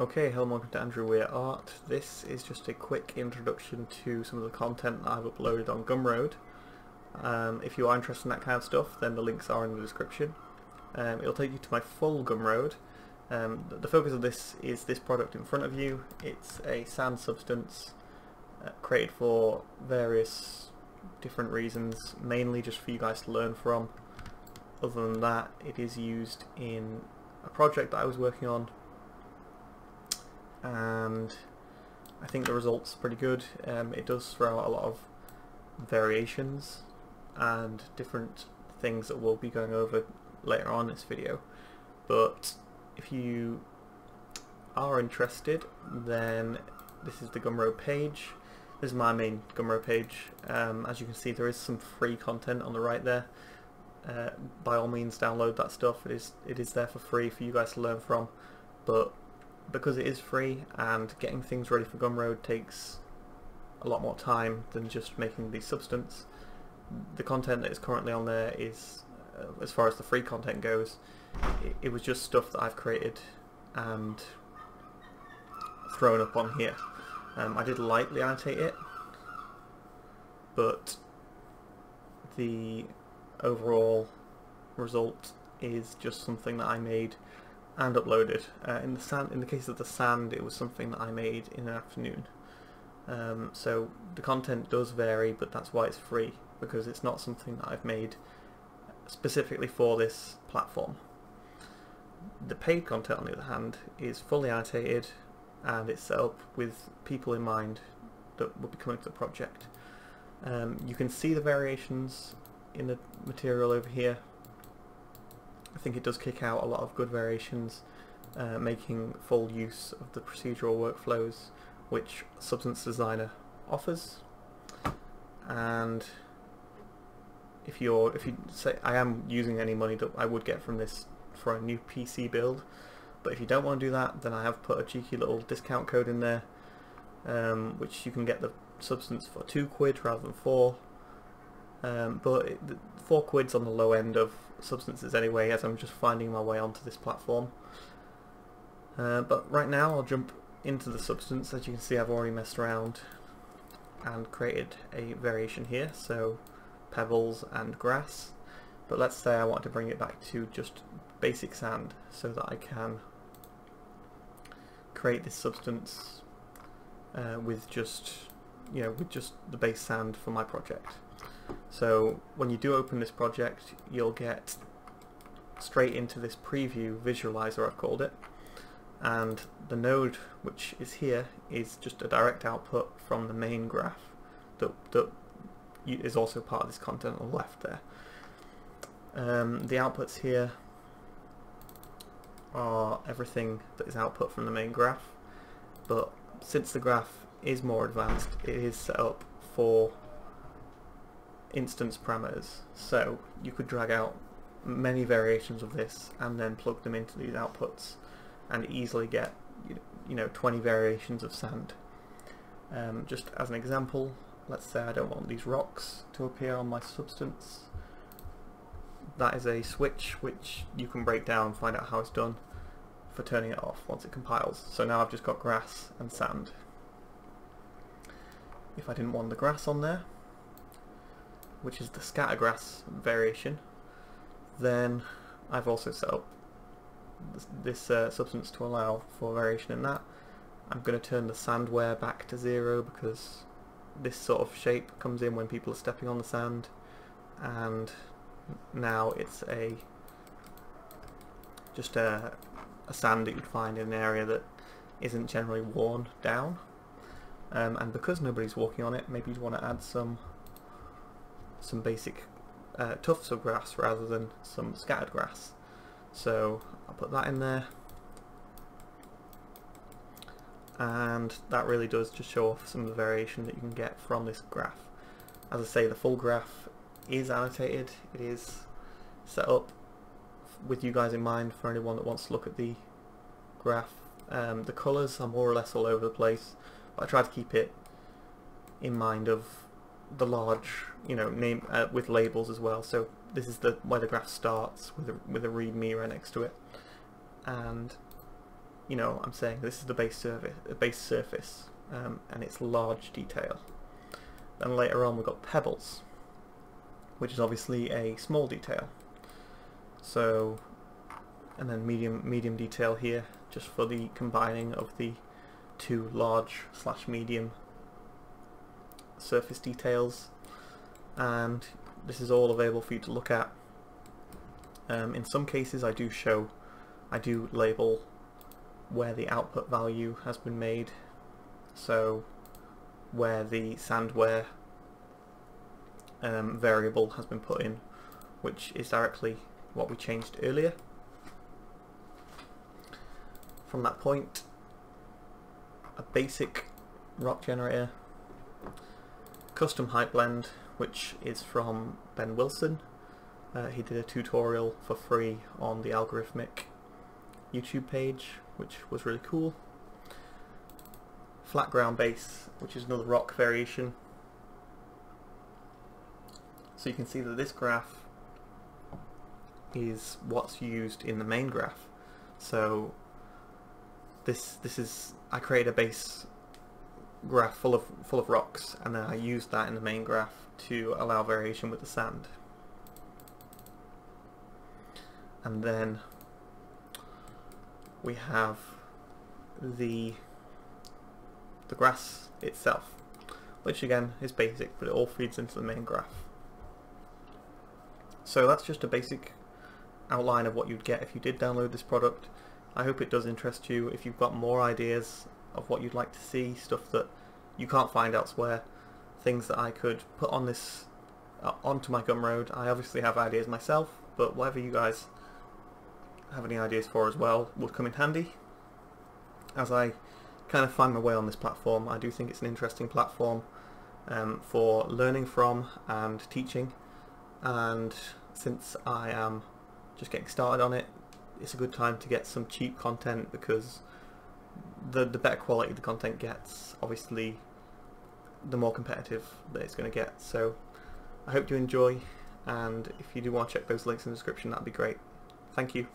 Okay, hello and welcome to Andrew Weir Art. This is just a quick introduction to some of the content that I've uploaded on Gumroad. If you are interested in that kind of stuff, then the links are in the description. It'll take you to my full Gumroad. The focus of this is this product in front of you. It's a sand substance created for various different reasons, mainly just for you guys to learn from. Other than that, it is used in a project that I was working on, and I think the result's pretty good. It does throw out a lot of variations and different things that we'll be going over later on in this video, but if you are interested, then this is the Gumroad page. This is my main Gumroad page. As you can see, there is some free content on the right there. By all means download that stuff. It is there for free for you guys to learn from, but because it is free and getting things ready for Gumroad takes a lot more time than just making the substance, the content that is currently on there is, as far as the free content goes, it was just stuff that I've created and thrown up on here. I did lightly annotate it, but the overall result is just something that I made and uploaded. In the case of the sand, it was something that I made in an afternoon. So the content does vary, but that's why it's free, because it's not something that I've made specifically for this platform. The paid content, on the other hand, is fully annotated and it's set up with people in mind that will be coming to the project. You can see the variations in the material over here. I think it does kick out a lot of good variations, making full use of the procedural workflows which Substance Designer offers. And if you say, I am using any money that I would get from this for a new PC build, but if you don't want to do that, then I have put a cheeky little discount code in there, which you can get the substance for £2 rather than 4. But 4 quid's on the low end of substances anyway, as I'm just finding my way onto this platform. But right now I'll jump into the substance. As you can see, I've already messed around and created a variation here, so pebbles and grass. But let's say I want to bring it back to just basic sand, so that I can create this substance with just the base sand for my project. So when you do open this project, you'll get straight into this preview visualizer, I've called it, and the node which is here is just a direct output from the main graph that is also part of this content on the left there. The outputs here are everything that is output from the main graph, but since the graph is more advanced, it is set up for instance parameters, so you could drag out many variations of this and then plug them into these outputs and easily get 20 variations of sand. Just as an example, let's say I don't want these rocks to appear on my substance. That is a switch which you can break down and find out how it's done for turning it off once it compiles. So now I've just got grass and sand. If I didn't want the grass on there, which is the scatter grass variation, then I've also set up this substance to allow for variation in that. I'm going to turn the sand wear back to 0, because this sort of shape comes in when people are stepping on the sand, and now it's just a sand that you'd find in an area that isn't generally worn down. And because nobody's walking on it, maybe you'd want to add some basic tufts of grass rather than some scattered grass. So I'll put that in there, and that really does just show off some of the variation that you can get from this graph. As I say, the full graph is annotated. It is set up with you guys in mind for anyone that wants to look at the graph. The colours are more or less all over the place, but I try to keep it in mind of the large, name with labels as well. So this is where the graph starts with a readme right next to it, and you know, I'm saying this is the base surface, and it's large detail. Then later on we've got pebbles, which is obviously a small detail. So, and then medium detail here, just for the combining of the two large / medium surface details. And this is all available for you to look at. In some cases I do label where the output value has been made, so where the sandware variable has been put in, which is directly what we changed earlier. From that point, a basic rock generator, custom height blend, which is from Ben Wilson. He did a tutorial for free on the Algorithmic YouTube page, which was really cool. Flat ground base, which is another rock variation. So you can see that this graph is what's used in the main graph. So this is, I created a base graph full of rocks, and then I used that in the main graph to allow variation with the sand. And then we have the grass itself, which again is basic, but it all feeds into the main graph. So that's just a basic outline of what you'd get if you did download this product. I hope it does interest you. If you've got more ideas of what you'd like to see, stuff that you can't find elsewhere, things that I could put on this onto my Gumroad. I obviously have ideas myself, but whatever you guys have any ideas for as well would come in handy as I kind of find my way on this platform. I do think it's an interesting platform for learning from and teaching, and since I am just getting started on it, it's a good time to get some cheap content, because the better quality the content gets, obviously the more competitive that it's going to get. So I hope you enjoy, and if you do want to check those links in the description, that'd be great. Thank you.